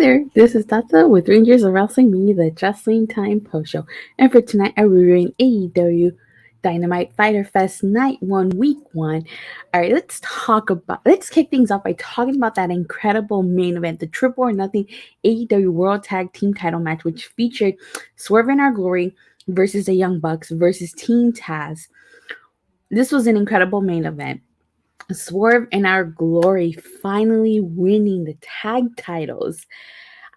there, this is Tata with Rangers of Wrestling, me, the Wrestling Time Post Show. And for tonight, I'm reviewing AEW Dynamite Fyter Fest Night 1, Week 1. Alright, let's kick things off by talking about that incredible main event, the Triple or Nothing AEW World Tag Team title match, which featured Swerve in Our Glory versus the Young Bucks versus Team Tazz. This was an incredible main event. Swerve in Our Glory finally winning the tag titles.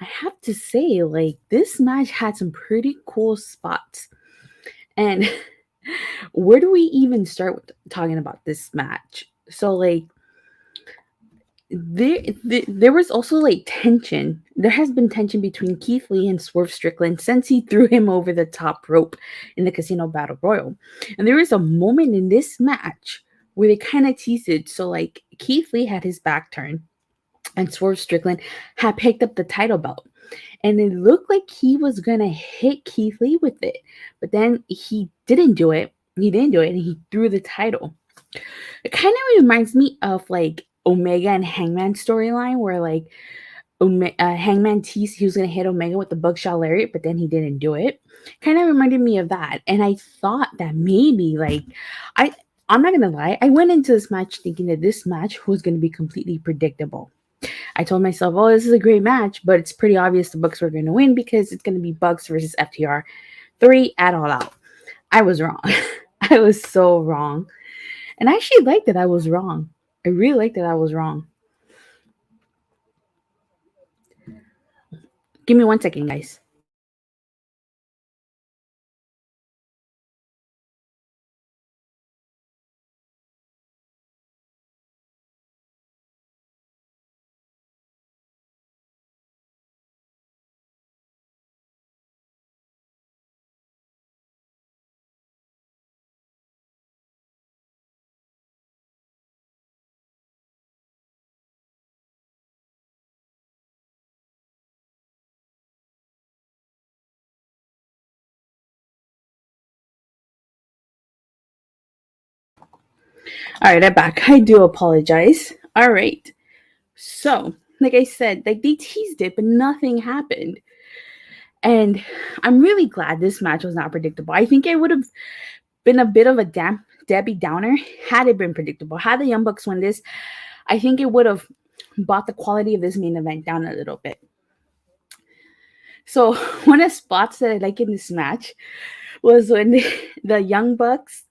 I have to say, this match had some pretty cool spots. And where do we even start with talking about this match? So, there was also tension. There has been tension between Keith Lee and Swerve Strickland since he threw him over the top rope in the Casino Battle Royal. And there was a moment in this match where they kind of teased it. So, Keith Lee had his back turned and Swerve Strickland had picked up the title belt. And it looked like he was going to hit Keith Lee with it. But then he didn't do it. And he threw the title. It kind of reminds me of, Omega and Hangman storyline where, Hangman teased he was going to hit Omega with the Buckshot Lariat, but then he didn't do it. Kind of reminded me of that. And I thought that maybe, I'm not going to lie. I went into this match thinking that this match was going to be completely predictable. I told myself, oh, this is a great match, but it's pretty obvious the Bucks were going to win because it's going to be Bucks versus FTR 3 at All Out. I was wrong. I was so wrong. And I actually liked that I was wrong. I really liked that I was wrong. Give me 1 second, guys. All right, I'm back. I do apologize. All right. So, like I said, they teased it, but nothing happened. And I'm really glad this match was not predictable. I think it would have been a bit of a Debbie Downer had it been predictable. Had the Young Bucks won this, I think it would have brought the quality of this main event down a little bit. So, one of the spots that I like in this match was when the Young Bucks,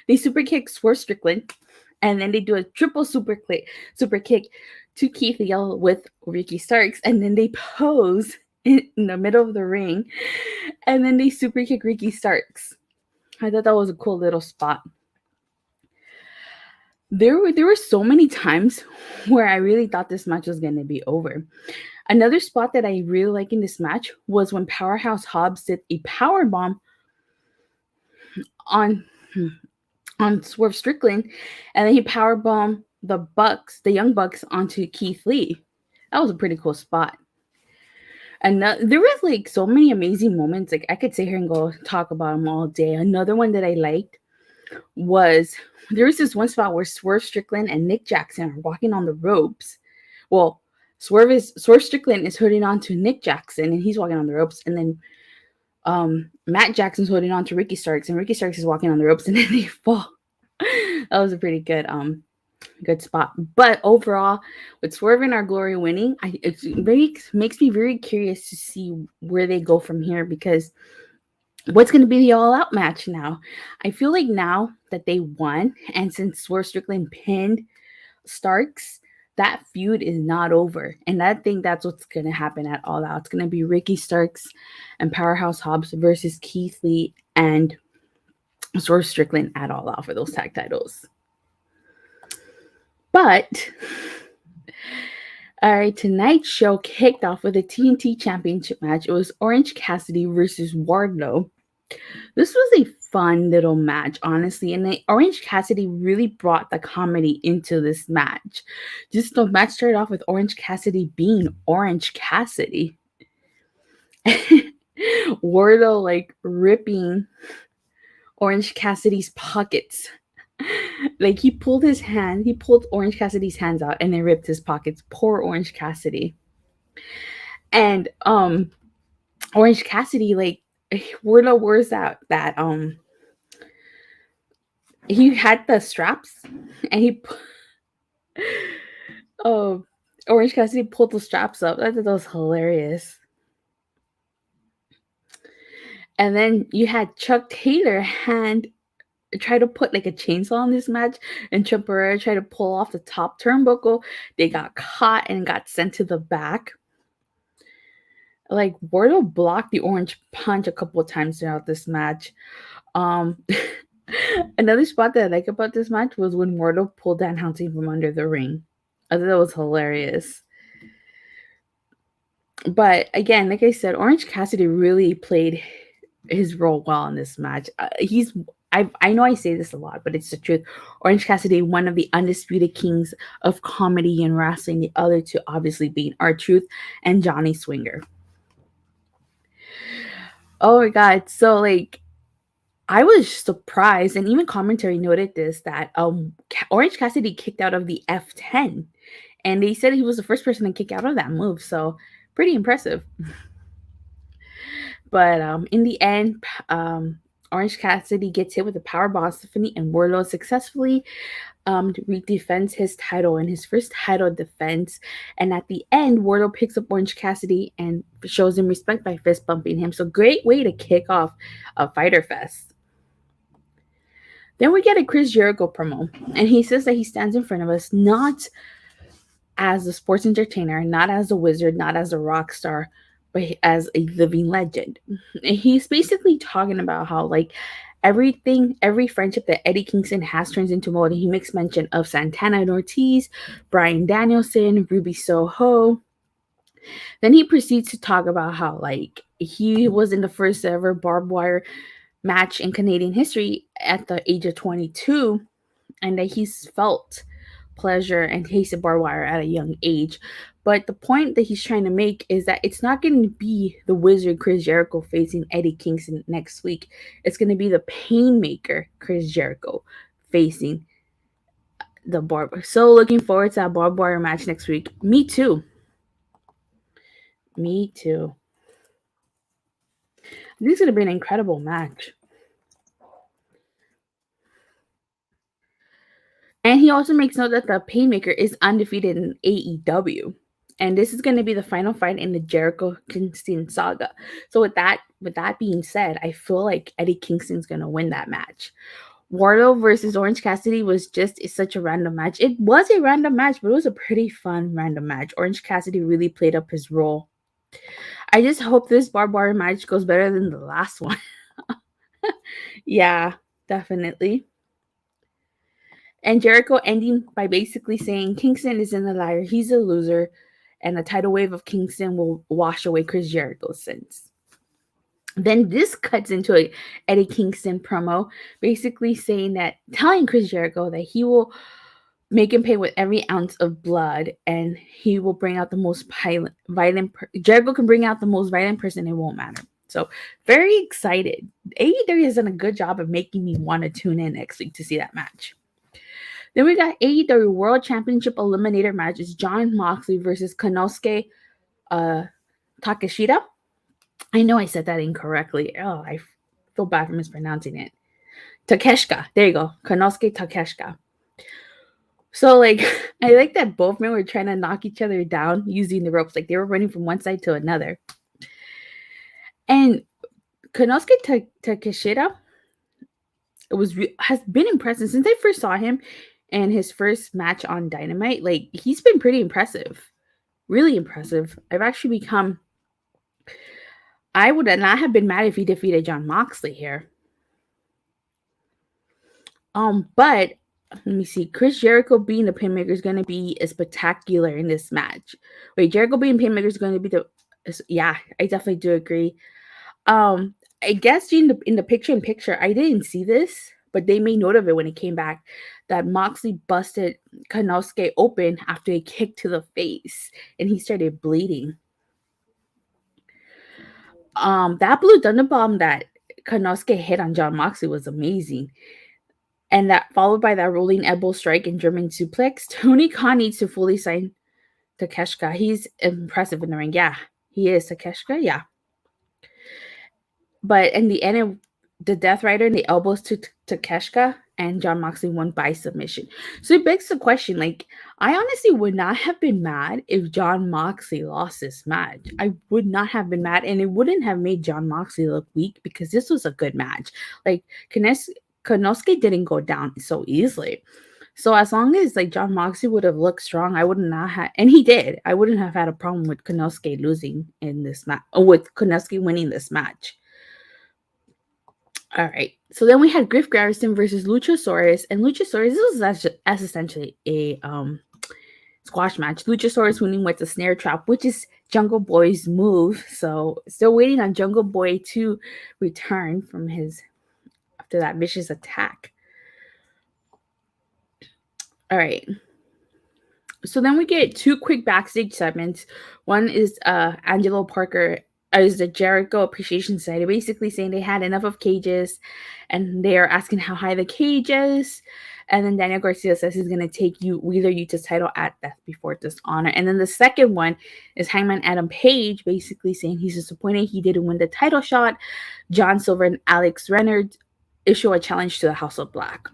they super kick Swerve Strickland, and then they do a triple super kick to Keith Lee with Ricky Starks, and then they pose in the middle of the ring, and then they super kick Ricky Starks. I thought that was a cool little spot. There were so many times where I really thought this match was going to be over. Another spot that I really like in this match was when Powerhouse Hobbs did a power bomb on Swerve Strickland, and then he powerbombed the Young Bucks onto Keith Lee. That was a pretty cool spot. And there was so many amazing moments. I could sit here and go talk about them all day. Another one that I liked was there was this one spot where Swerve Strickland and Nick Jackson are walking on the ropes. Well, Swerve Strickland is holding on to Nick Jackson and he's walking on the ropes, and then Matt Jackson's holding on to Ricky Starks, and Ricky Starks is walking on the ropes, and then they fall. That was a pretty good spot. But overall, with Swerve in Our Glory winning, it makes me very curious to see where they go from here, because what's going to be the all-out match now? I feel like now that they won, and since Swerve Strickland pinned Starks, that feud is not over. And I think that's what's going to happen at All Out. It's going to be Ricky Starks and Powerhouse Hobbs versus Keith Lee and Swerve Strickland at All Out for those tag titles. But, all right, tonight's show kicked off with a TNT Championship match. It was Orange Cassidy versus Wardlow. This was a fun little match, honestly, and Orange Cassidy really brought the comedy into this match. Just the match started off with Orange Cassidy being Orange Cassidy. Wardlow ripping Orange Cassidy's pockets. He pulled Orange Cassidy's hands out and then ripped his pockets. Poor Orange Cassidy. And Orange Cassidy, like, Wardlow wears that he had the straps, and he Orange Cassidy pulled the straps up. I thought that was hilarious. And then you had Chuck Taylor try to put like a chainsaw on this match, and Champerera tried to pull off the top turnbuckle. They got caught and got sent to the back. Like, Wardlow blocked the orange punch a couple of times throughout this match. Another spot that I like about this match was when Wardlow pulled Danhausen from under the ring. I thought that was hilarious. But again, like I said, Orange Cassidy really played his role well in this match. I know I say this a lot, but it's the truth. Orange Cassidy, one of the undisputed kings of comedy and wrestling, the other two obviously being R-Truth and Johnny Swinger. Oh my God. So, like, I was surprised, and even commentary noted this, that Orange Cassidy kicked out of the F10, and they said he was the first person to kick out of that move, so pretty impressive. But in the end, Orange Cassidy gets hit with a powerbomb Stephanie, and Warlow successfully defends his title in his first title defense. And at the end, Wardlow picks up Orange Cassidy and shows him respect by fist bumping him. So great way to kick off a Fyter Fest. Then we get a Chris Jericho promo, and he says that he stands in front of us not as a sports entertainer, not as a wizard, not as a rock star, but as a living legend. And he's basically talking about how, like, every friendship that Eddie Kingston has turns into mode. He makes mention of Santana and Ortiz, Bryan Danielson, Ruby Soho. Then he proceeds to talk about how, like, he was in the first ever barbed wire match in Canadian history at the age of 22, and that he's felt pleasure and tasted barbed wire at a young age. But the point that he's trying to make is that it's not going to be the wizard Chris Jericho facing Eddie Kingston next week. It's going to be the Painmaker Chris Jericho facing the barber. So looking forward to that barbed wire match next week. Me too. This is going to be an incredible match. And he also makes note that the Painmaker is undefeated in AEW. And this is going to be the final fight in the Jericho Kingston saga. So with that being said, I feel like Eddie Kingston's going to win that match. Warlow versus Orange Cassidy was just such a random match. It was a random match, but it was a pretty fun random match. Orange Cassidy really played up his role. I just hope this barbed wire match goes better than the last one. Yeah, definitely. And Jericho ending by basically saying Kingston isn't a liar, he's a loser, and the tidal wave of Kingston will wash away Chris Jericho's sins. Then this cuts into a Eddie Kingston promo, basically telling Chris Jericho that he will make him pay with every ounce of blood, and he will bring out the most violent. Jericho can bring out the most violent person. It won't matter. So very excited. AEW has done a good job of making me want to tune in next week to see that match. Then we got AEW World Championship Eliminator matches: Jon Moxley versus Konosuke Takeshita. I know I said that incorrectly. Oh, I feel bad for mispronouncing it. Takeshita. There you go. Konosuke Takeshita. So, like, I like that both men were trying to knock each other down using the ropes. Like, they were running from one side to another. And Konosuke Takeshita has been impressive since I first saw him in his first match on Dynamite. Like, he's been pretty impressive. Really impressive. I would not have been mad if he defeated Jon Moxley here. But let me see. Chris Jericho being the Painmaker is going to be spectacular in this match. Wait, Jericho being Painmaker is going to be yeah, I definitely do agree. I guess in the picture-in-picture, I didn't see this, but they made note of it when it came back, that Moxley busted Konosuke open after a kick to the face, and he started bleeding. That Blue Thunder Bomb that Konosuke hit on Jon Moxley was amazing. And that followed by that rolling elbow strike and German suplex. Tony Khan needs to fully sign Takeshita. He's impressive in the ring. Yeah, He is Takeshita, yeah. But in the end, the Death Rider and the elbows to Takeshita, and Jon Moxley won by submission. So it begs the question, like, I honestly would not have been mad if Jon Moxley lost this match. I would not have been mad, and it wouldn't have made Jon Moxley look weak because this was a good match. Like, Konosuke didn't go down so easily. So as long as like Jon Moxley would have looked strong, I would not have, and he did. I wouldn't have had a problem with Konosuke losing in this match, or with Konosuke winning this match. All right. So then we had Griff Garrison versus Luchasaurus, and Luchasaurus, this was as essentially a squash match. Luchasaurus winning with the snare trap, which is Jungle Boy's move. So still waiting on Jungle Boy to return from his after that vicious attack. All right. So then we get two quick backstage segments. One is Angelo Parker is the Jericho Appreciation Society, basically saying they had enough of cages, and they are asking how high the cage is. And then Daniel Garcia says he's going to take Wheeler Yuta's title at Death Before Dishonor. And then the second one is Hangman Adam Page, basically saying he's disappointed he didn't win the title shot. John Silver and Alex Reynolds issue a challenge to the House of Black.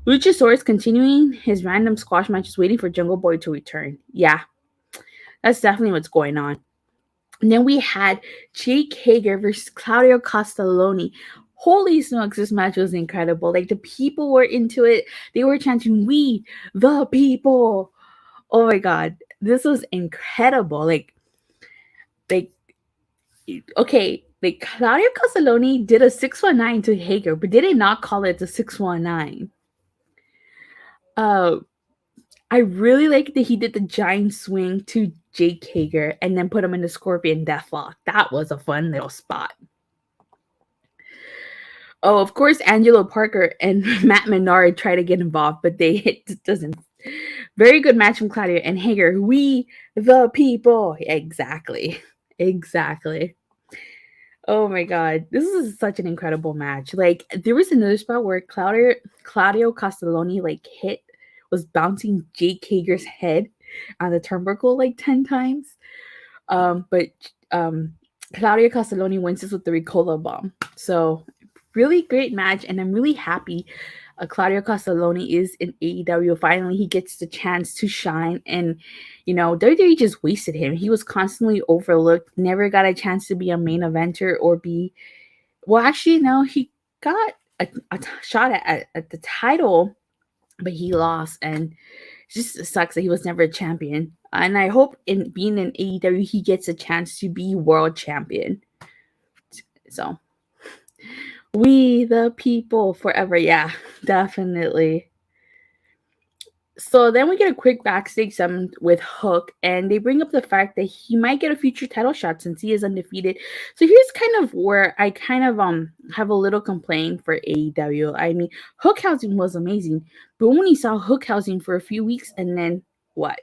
Luchasaurus continuing his random squash matches, waiting for Jungle Boy to return. Yeah, that's definitely what's going on. And then we had Jake Hager versus Claudio Castelloni. Holy smokes, this match was incredible. Like, the people were into it. They were chanting, "We the people." Oh my god, this was incredible. Like okay, like Claudio Castelloni did a 619 to Hager, but they did not call it the 619. I really like that he did the giant swing to Jake Hager and then put him in the Scorpion Deathlock. That was a fun little spot. Oh, of course, Angelo Parker and Matt Menard try to get involved, but it doesn't. Very good match from Claudio and Hager. We the people. Exactly. Oh my god, this is such an incredible match. Like, there was another spot where Claudio Castelloni was bouncing Jake Hager's head on the turnbuckle like 10 times. But Claudio Castelloni wins this with the Ricola bomb. So really great match, and I'm really happy Claudio Castelloni is in AEW. Finally, he gets the chance to shine, and WWE just wasted him. He was constantly overlooked, never got a chance to be a main eventer or be. Well, actually, no, he got a shot at the title, but he lost, and it just sucks that he was never a champion. And I hope in being in AEW, he gets a chance to be world champion. So, we the people forever. Yeah, definitely. So then we get a quick backstage segment with Hook, and they bring up the fact that he might get a future title shot since he is undefeated. So here's kind of where I kind of have a little complaint for AEW. I mean, Hookhausen was amazing, but when we saw Hookhausen for a few weeks, and then what?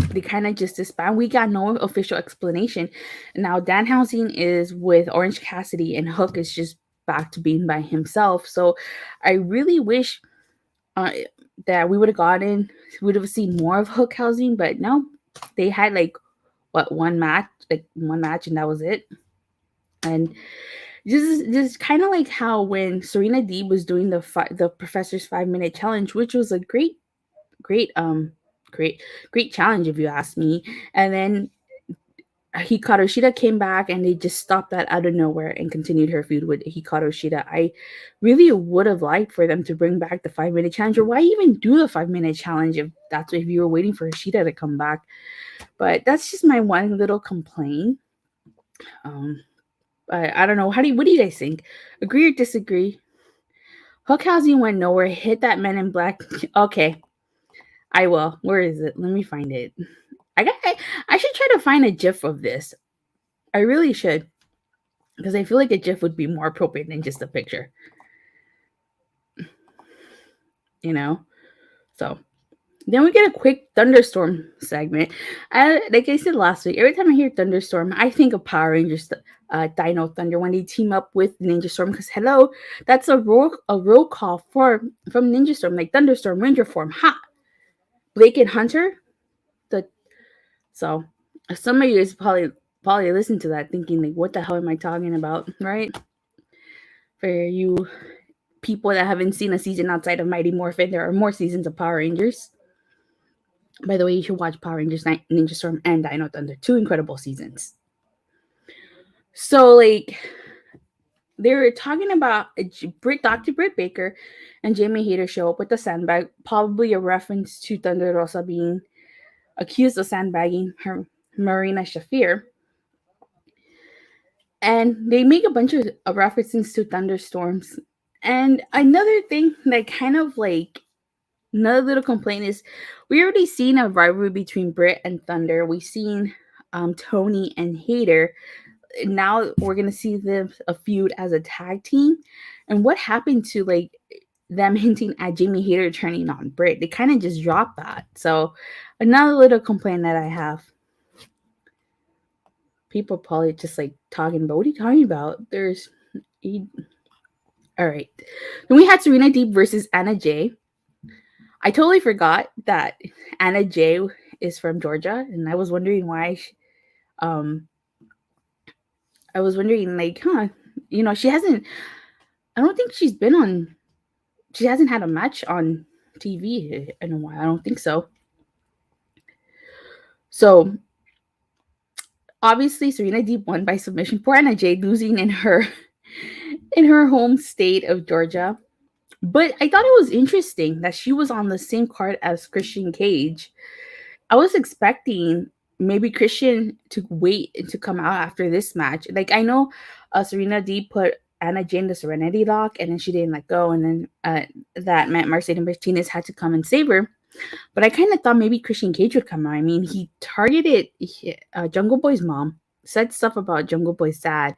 They kind of just disband. We got no official explanation. Now Danhausen is with Orange Cassidy, and Hook is just back to being by himself. So I really wish that we would have seen more of Hookhausen, but no, they had one match, and that was it. And this is kind of like how when Serena Deeb was doing the Professor's 5-minute challenge, which was a great challenge if you ask me. And then Hikaru Shida came back, and they just stopped that out of nowhere and continued her feud with Hikaru Shida. I really would have liked for them to bring back the 5-minute challenge, or why even do the 5-minute challenge if you were waiting for Shida to come back. But that's just my one little complaint. I don't know. What do you guys think? Agree or disagree? Hookhausen went nowhere. Hit that Men in Black. Okay, I will. Where is it? Let me find it. I should try to find a GIF of this. I really should, because I feel like a GIF would be more appropriate than just a picture. So then we get a quick Thunderstorm segment. Like I said last week, every time I hear Thunderstorm, I think of Power Rangers, Dino Thunder, when they team up with Ninja Storm. Because hello, that's a roll call from Ninja Storm, like Thunderstorm, Ranger form. Ha! Blake and Hunter. So Some of you guys probably listen to that thinking like, what the hell am I talking about, right? For you people that haven't seen a season outside of Mighty Morphin, there are more seasons of Power Rangers. By the way, you should watch Power Rangers Ninja Storm and Dino Thunder. 2 incredible seasons. So, like, they were talking about Dr. Britt Baker and Jamie Hayter show up with the sandbag, probably a reference to Thunder Rosa being accused of sandbagging her Marina Shafir. And they make a bunch of references to thunderstorms. And another thing that kind of like another little complaint is we already seen a rivalry between Britt and Thunder. We've seen Tony and Hayter. Now we're gonna see them a feud as a tag team. And what happened to like them hinting at Jamie Hayter turning on Britt? They kind of just dropped that. So another little complaint that I have. People probably just like talking about, what are you talking about? All right. Then we had Serena Deep versus Anna Jay. I totally forgot that Anna Jay is from Georgia, and I was wondering why. I was wondering, like, she hasn't. I don't think she's been on. She hasn't had a match on TV in a while. I don't think so. So obviously, Serena Deep won by submission. Poor Anna Jay losing in her home state of Georgia. But I thought it was interesting that she was on the same card as Christian Cage. I was expecting maybe Christian to wait and to come out after this match. Like, I know Serena Deep put Anna Jay in the Serenity Lock, and then she didn't let go, and then that meant Mercedes Martinez had to come and save her. But I kind of thought maybe Christian Cage would come out. I mean, he targeted Jungle Boy's mom, said stuff about Jungle Boy's dad.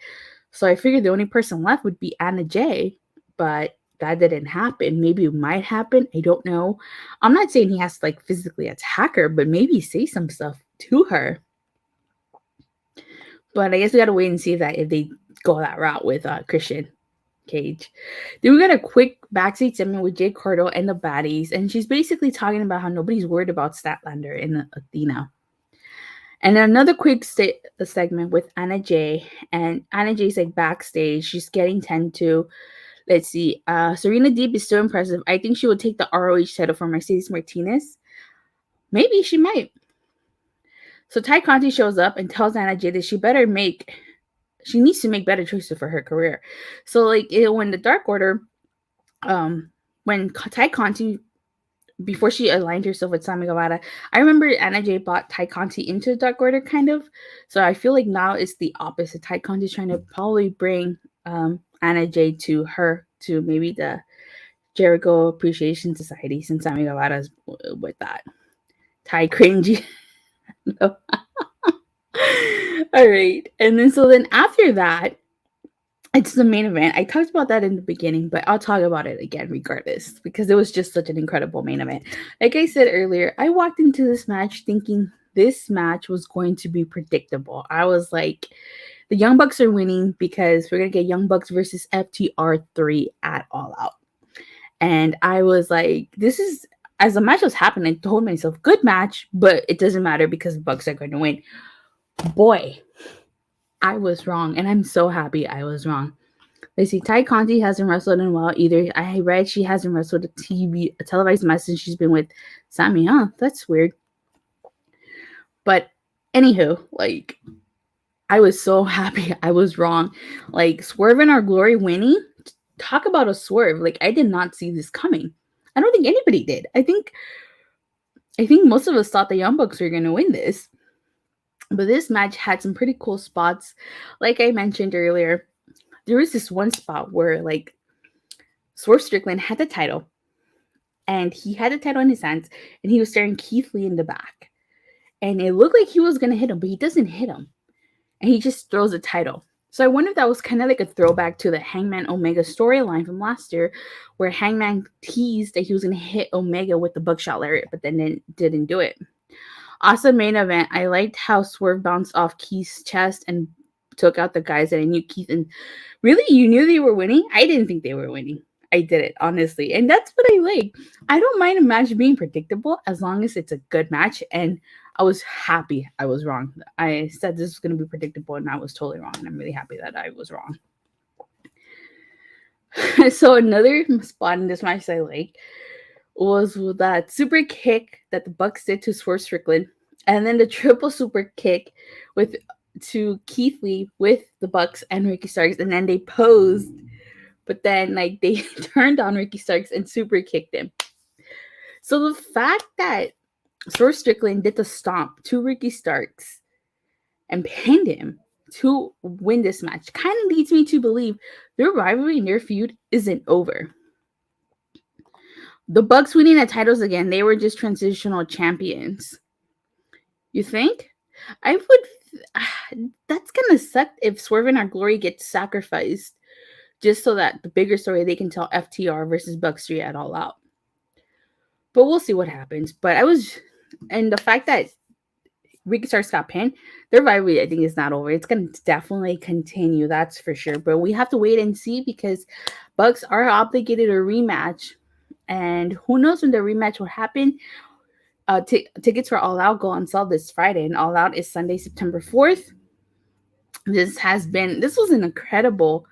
So I figured the only person left would be Anna Jay, but that didn't happen. Maybe it might happen. I don't know. I'm not saying he has to like physically attack her, but maybe say some stuff to her. But I guess we gotta wait and see if they go that route with Christian Cage. Then we got a quick backstage segment with Jade Cargill and the baddies, and she's basically talking about how nobody's worried about Statlander and Athena. And then another quick segment with Anna Jay, and Anna Jay's like backstage. She's getting 10-2. Let's see. Serena Deep is so impressive. I think she would take the ROH title from Mercedes Martinez. Maybe she might. So Ty Conti shows up and tells Anna Jay that she needs to make better choices for her career. So like when the Dark Order, when Ty Conti, before she aligned herself with Sammy Guevara, I remember Anna Jay bought Ty Conti into the Dark Order kind of. So I feel like now it's the opposite. Ty Conti's trying to probably bring Anna Jay to maybe the Jericho Appreciation Society, since Sammy Guevara's with that. Ty cringy. No. All right. And then after that, it's the main event. I talked about that in the beginning, but I'll talk about it again regardless, because it was just such an incredible main event. Like I said earlier, I walked into this match thinking this match was going to be predictable. I was like, the Young Bucks are winning because we're going to get Young Bucks versus FTR3 at All Out. And I was like, as the match was happening, I told myself, good match, but it doesn't matter because the Bucks are going to win. Boy, I was wrong, and I'm so happy I was wrong. Let's see, Ty Conti hasn't wrestled in a while either. I read she hasn't wrestled a televised match since she's been with Sammy. Huh? That's weird. But anywho, like, I was so happy I was wrong. Like, Swerve and Our Glory winning, talk about a swerve. Like, I did not see this coming. I don't think anybody did. I think most of us thought the Young Bucks were going to win this. But this match had some pretty cool spots. Like I mentioned earlier, there was this one spot where, like, Swerve Strickland had the title. And he had the title in his hands. And he was staring Keith Lee in the back. And it looked like he was going to hit him, but he doesn't hit him. And he just throws the title. So I wonder if that was kind of like a throwback to the Hangman Omega storyline from last year, where Hangman teased that he was going to hit Omega with the buckshot lariat, but then didn't do it. Awesome main event. I liked how Swerve bounced off Keith's chest and took out the guys that I knew Keith. And really, you knew they were winning? I didn't think they were winning. I did it, honestly. And that's what I like. I don't mind a match being predictable as long as it's a good match. And I was happy I was wrong. I said this was going to be predictable, and I was totally wrong. And I'm really happy that I was wrong. So another spot in this match I like was that super kick that the Bucks did to Swerve Strickland, and then the triple super kick to Keith Lee with the Bucks and Ricky Starks, and then they posed, but then like they turned on Ricky Starks and super kicked him. So the fact that Swerve Strickland did the stomp to Ricky Starks and pinned him to win this match kind of leads me to believe their rivalry and their feud isn't over. The Bucks winning the titles again, they were just transitional champions. You think? I would. That's gonna suck if Swerve and Our Glory gets sacrificed just so that the bigger story they can tell FTR versus Bucks 3 at All Out. But we'll see what happens. And the fact that Ricky Starks got pinned, their rivalry, I think, is not over. It's going to definitely continue, that's for sure. But we have to wait and see because Bucks are obligated to rematch. And who knows when the rematch will happen. Tickets for All Out go on sale this Friday. And All Out is Sunday, September 4th. This was an incredible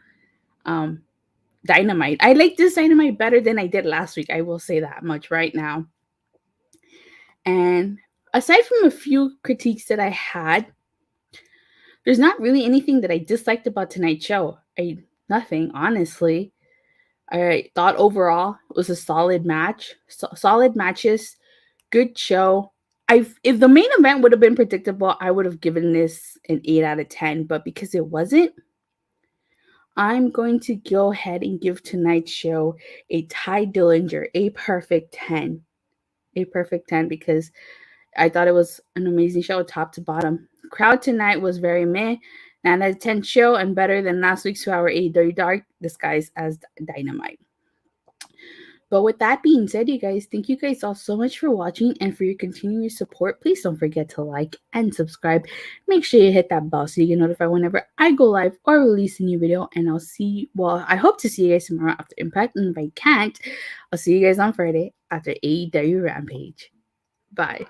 Dynamite. I like this Dynamite better than I did last week. I will say that much right now. And aside from a few critiques that I had, there's not really anything that I disliked about tonight's show. Nothing, honestly. I thought overall it was a solid match. Solid matches, good show. If the main event would have been predictable, I would have given this an 8 out of 10. But because it wasn't, I'm going to go ahead and give tonight's show a Ty Dillinger, a perfect 10. A perfect 10 because I thought it was an amazing show top to bottom. Crowd tonight was very meh. 9 out of 10 show and better than last week's 2-hour AEW Dark disguised as Dynamite. But with that being said, you guys, thank you guys all so much for watching and for your continued support. Please don't forget to like and subscribe. Make sure you hit that bell so you get notified whenever I go live or release a new video. And I hope to see you guys tomorrow after Impact. And if I can't, I'll see you guys on Friday after AEW Rampage. Bye.